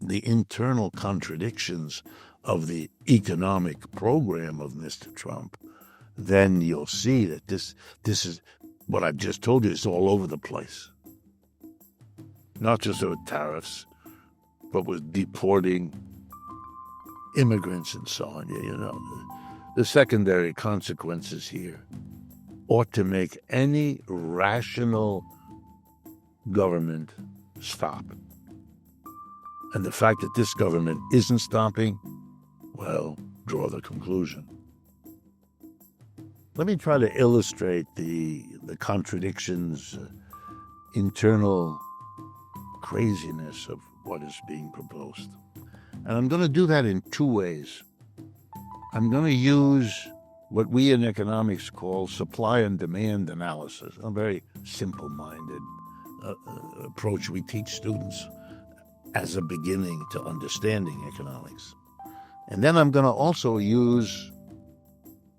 the internal contradictions of the economic program of Mr. Trump, then you'll see that this is what I've just told you is all over the place. Not just with tariffs, but with deporting immigrants and so on. You know, the secondary consequences here ought to make any rational government stop. And the fact that this government isn't stopping, well, draw the conclusion. Let me try to illustrate the contradictions, internal craziness of what is being proposed. And I'm going to do that in two ways. I'm going to use what we in economics call supply and demand analysis, a very simple-minded approach we teach students as a beginning to understanding economics. And then I'm going to also use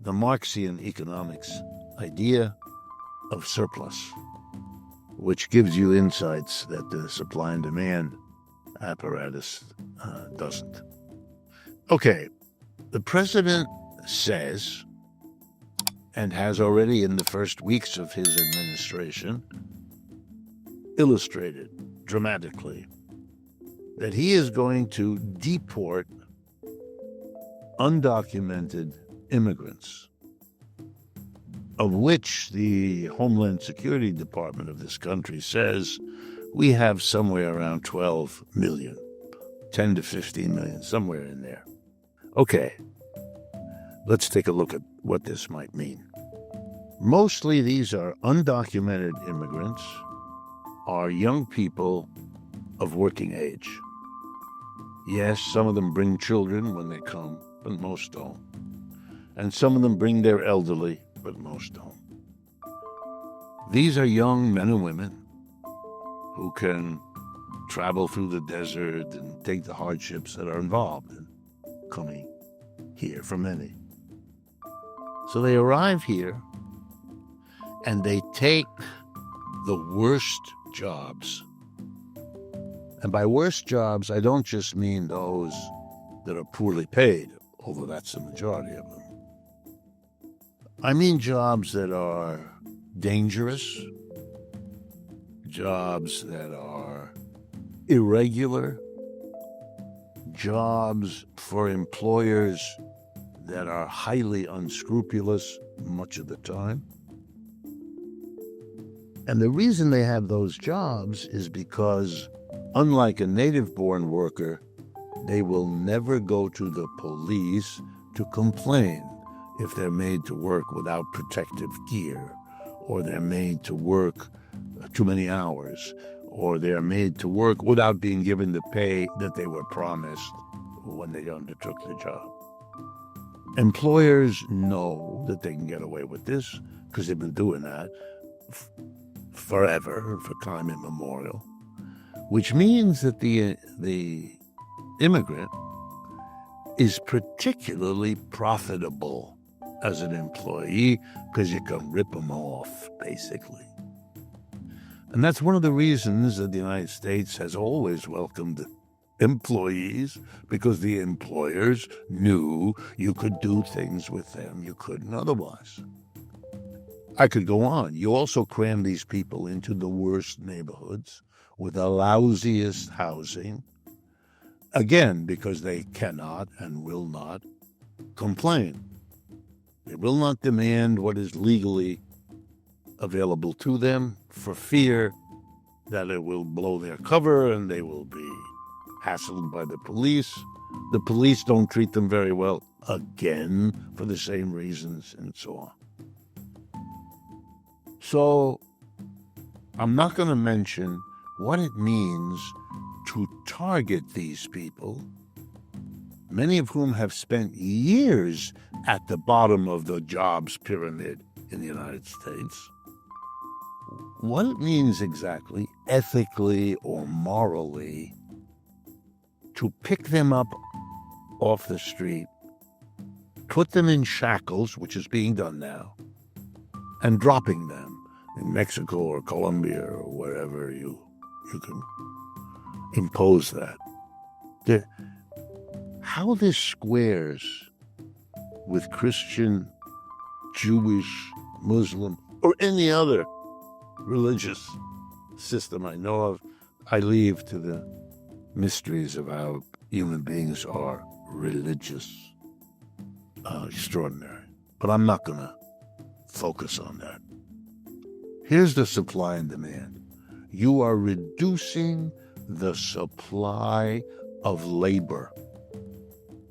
the Marxian economics idea of surplus, which gives you insights that the supply and demand apparatus doesn't. Okay, the president says, and has already in the first weeks of his administration, illustrated dramatically that he is going to deport undocumented immigrants, of which the Homeland Security Department of this country says we have somewhere around 12 million, 10 to 15 million, somewhere in there. Okay, let's take a look at what this might mean. Mostly these are undocumented immigrants, are young people of working age. Yes, some of them bring children when they come, but most don't. And some of them bring their elderly, but most don't. These are young men and women who can travel through the desert and take the hardships that are involved in coming here for many. So they arrive here and they take the worst jobs. And by worst jobs, I don't just mean those that are poorly paid, although that's the majority of them. I mean jobs that are dangerous, jobs that are irregular, jobs for employers that are highly unscrupulous much of the time. And the reason they have those jobs is because, unlike a native-born worker, they will never go to the police to complain if they're made to work without protective gear, or they're made to work too many hours, or they're made to work without being given the pay that they were promised when they undertook the job. Employers know that they can get away with this because they've been doing that forever, for time immemorial, which means that the immigrant is particularly profitable as an employee because you can rip them off, basically. And that's one of the reasons that the United States has always welcomed employees, because the employers knew you could do things with them you couldn't otherwise. I could go on. You also cram these people into the worst neighborhoods with the lousiest housing, again, because they cannot and will not complain. They will not demand what is legally available to them for fear that it will blow their cover and they will be hassled by the police. The police don't treat them very well, again, for the same reasons, and so on. So I'm not going to mention what it means to target these people, many of whom have spent years at the bottom of the jobs pyramid in the United States. What it means exactly, ethically or morally, to pick them up off the street, put them in shackles, which is being done now, and dropping them in Mexico or Colombia or wherever you can impose that. There, how this squares with Christian, Jewish, Muslim, or any other religious system I know of, I leave to the mysteries of how human beings are religious. Extraordinary. But I'm not going to focus on that. Here's the supply and demand. You are reducing the supply of labor.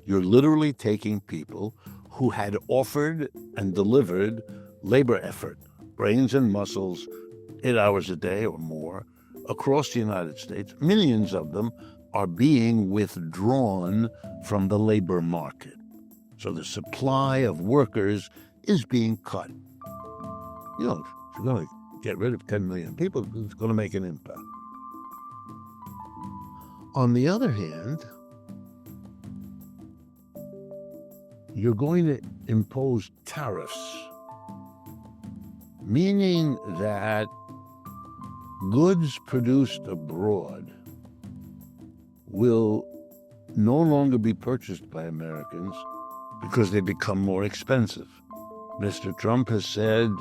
You're literally taking people who had offered and delivered labor effort, brains and muscles, 8 hours a day or more, across the United States. Millions of them are being withdrawn from the labor market. So the supply of workers is being cut. You know, if you're going to get rid of 10 million people, it's going to make an impact. On the other hand, you're going to impose tariffs, meaning that goods produced abroad will no longer be purchased by Americans because they become more expensive. Mr. Trump has said,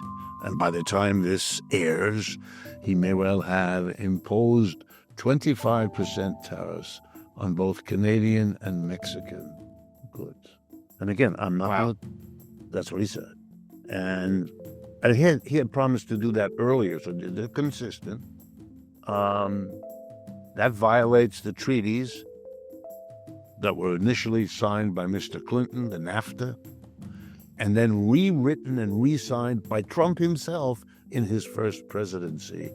and by the time this airs, he may well have imposed 25% tariffs on both Canadian and Mexican goods. And again, I'm not. Wow. That's what he said. And he had promised to do that earlier, so they're consistent. That violates the treaties that were initially signed by Mr. Clinton, the NAFTA, and then rewritten and re-signed by Trump himself in his first presidency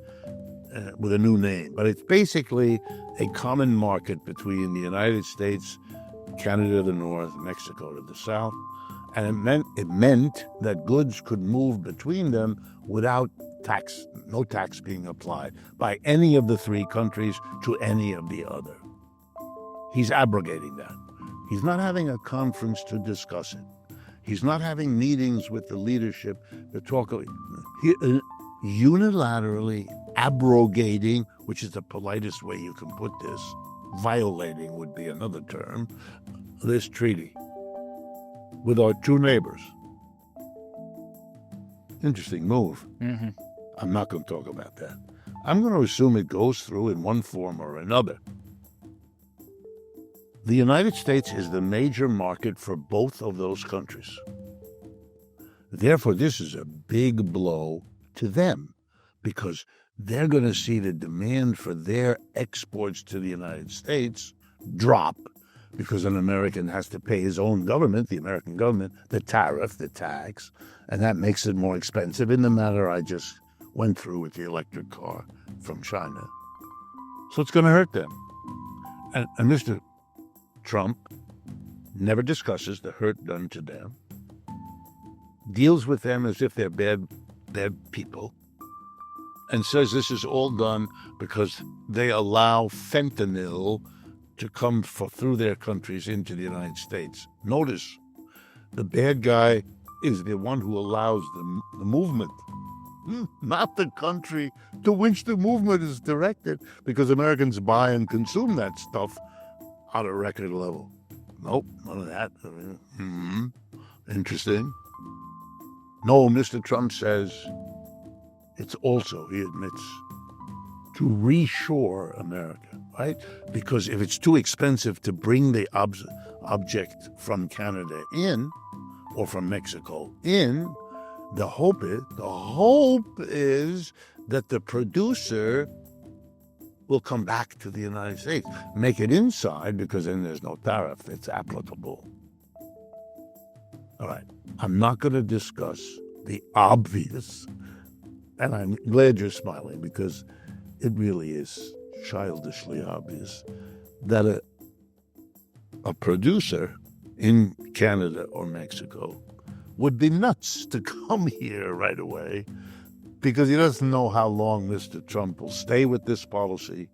with a new name. But it's basically a common market between the United States, Canada to the north, Mexico to the south, and it meant that goods could move between them without tax, no tax being applied by any of the three countries to any of the other. He's abrogating that. He's not having a conference to discuss it. He's not having meetings with the leadership to talk. Unilaterally abrogating, which is the politest way you can put this, violating would be another term, this treaty with our two neighbors. Interesting move. Mm-hmm. I'm not going to talk about that. I'm going to assume it goes through in one form or another. The United States is the major market for both of those countries. Therefore, this is a big blow to them because they're going to see the demand for their exports to the United States drop because an American has to pay his own government, the American government, the tariff, the tax, and that makes it more expensive in the manner I just went through with the electric car from China. So it's going to hurt them. And Mr. Trump never discusses the hurt done to them, deals with them as if they're bad people, and says this is all done because they allow fentanyl to come through their countries into the United States. Notice, the bad guy is the one who allows the movement, not the country to which the movement is directed, because Americans buy and consume that stuff at a record level. Nope, none of that. Interesting. No, Mr. Trump says it's also, he admits, to reshore America, right? Because if it's too expensive to bring the object from Canada in, or from Mexico in, the hope is that the producer will come back to the United States, make it inside, because then there's no tariff that's applicable. All right, I'm not going to discuss the obvious, and I'm glad you're smiling because it really is childishly obvious that a producer in Canada or Mexico would be nuts to come here right away because he doesn't know how long Mr. Trump will stay with this policy.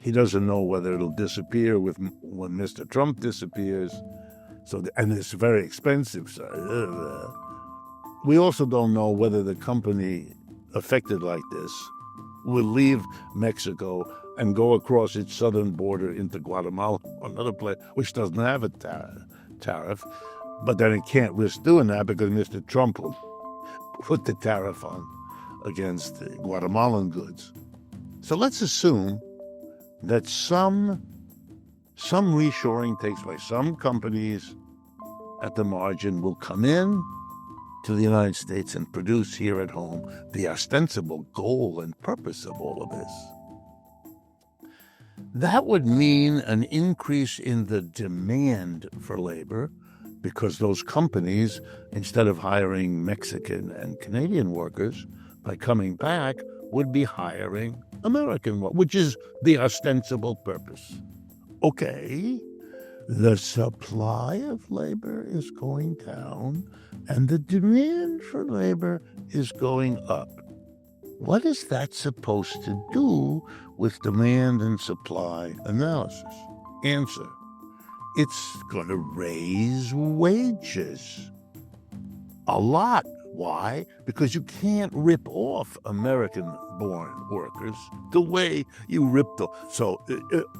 He doesn't know whether it'll disappear when Mr. Trump disappears. And it's very expensive. So, we also don't know whether the company affected like this will leave Mexico and go across its southern border into Guatemala, another place which doesn't have a tariff. But then it can't risk doing that because Mr. Trump will put the tariff on against the Guatemalan goods. So let's assume that some reshoring takes place. Some companies at the margin will come in to the United States and produce here at home, the ostensible goal and purpose of all of this. That would mean an increase in the demand for labor, because those companies, instead of hiring Mexican and Canadian workers, by coming back, would be hiring American workers, which is the ostensible purpose. Okay, the supply of labor is going down and the demand for labor is going up. What is that supposed to do with demand and supply analysis? Answer: it's going to raise wages a lot. Why? Because you can't rip off American-born workers the way you ripped them. So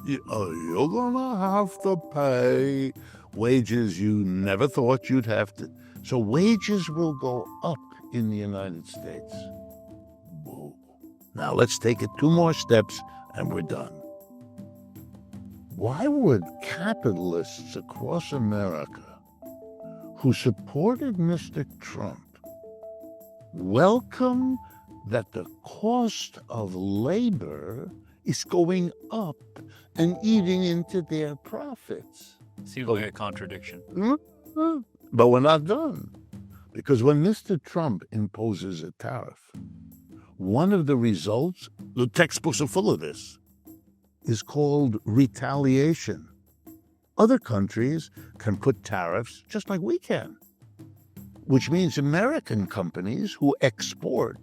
you're going to have to pay wages you never thought you'd have to. So wages will go up in the United States. Whoa. Now let's take it 2 more steps and we're done. Why would capitalists across America who supported Mr. Trump welcome that the cost of labor is going up and eating into their profits? Seems like a contradiction. But we're not done. Because when Mr. Trump imposes a tariff, one of the results, the textbooks are full of this, is called retaliation. Other countries can put tariffs just like we can, which means American companies who export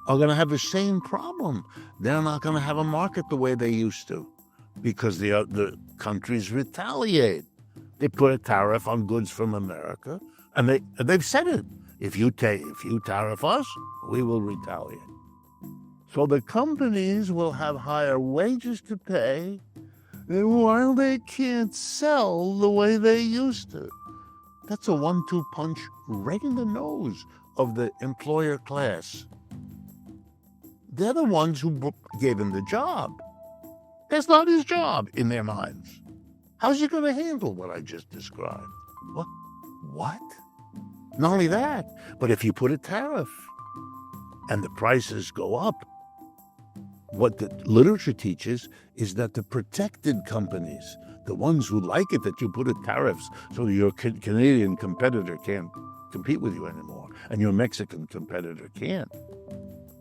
are going to have the same problem. They're not going to have a market the way they used to because the countries retaliate. They put a tariff on goods from America, and they've said it. If you tariff us, we will retaliate. So the companies will have higher wages to pay while they can't sell the way they used to. That's a 1-2 punch right in the nose of the employer class. They're the ones who gave him the job. That's not his job in their minds. How's he going to handle what I just described? What? Not only that, but if you put a tariff and the prices go up, what the literature teaches is that the protected companies, the ones who like it that you put a tariffs so your Canadian competitor can't compete with you anymore and your Mexican competitor can't.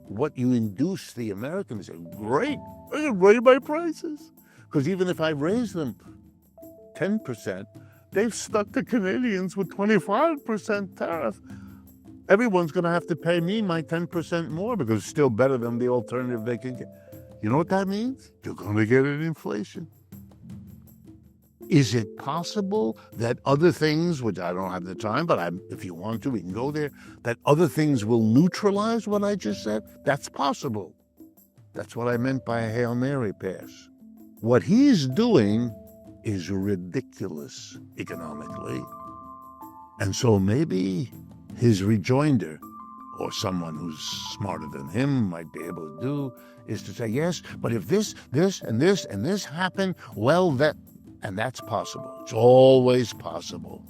What you induce the Americans to say, great, I can raise my prices. Because even if I raise them 10%, they've stuck the Canadians with 25% tariff. Everyone's going to have to pay me my 10% more because it's still better than the alternative they can get. You know what that means? You're going to get an inflation. Is it possible that other things, which I don't have the time, but if you want to, we can go there, that other things will neutralize what I just said? That's possible. That's what I meant by a Hail Mary pass. What he's doing is ridiculous economically. And so maybe his rejoinder, or someone who's smarter than him might be able to do, is to say, yes, but if this, and this happen, well, that's possible. It's always possible.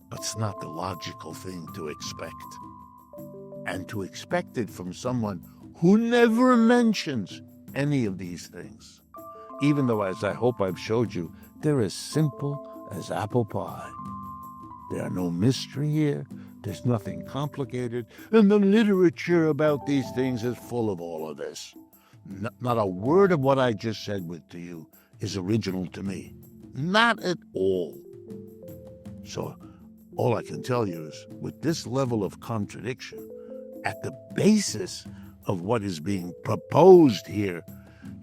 But it's not the logical thing to expect. And to expect it from someone who never mentions any of these things, even though, as I hope I've showed you, they're as simple as apple pie. There are no mystery here. There's nothing complicated. And the literature about these things is full of all of this. Not a word of what I just said to you is original to me. Not at all. So all I can tell you is, with this level of contradiction at the basis of what is being proposed here,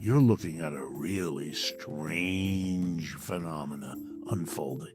you're looking at a really strange phenomena unfolding.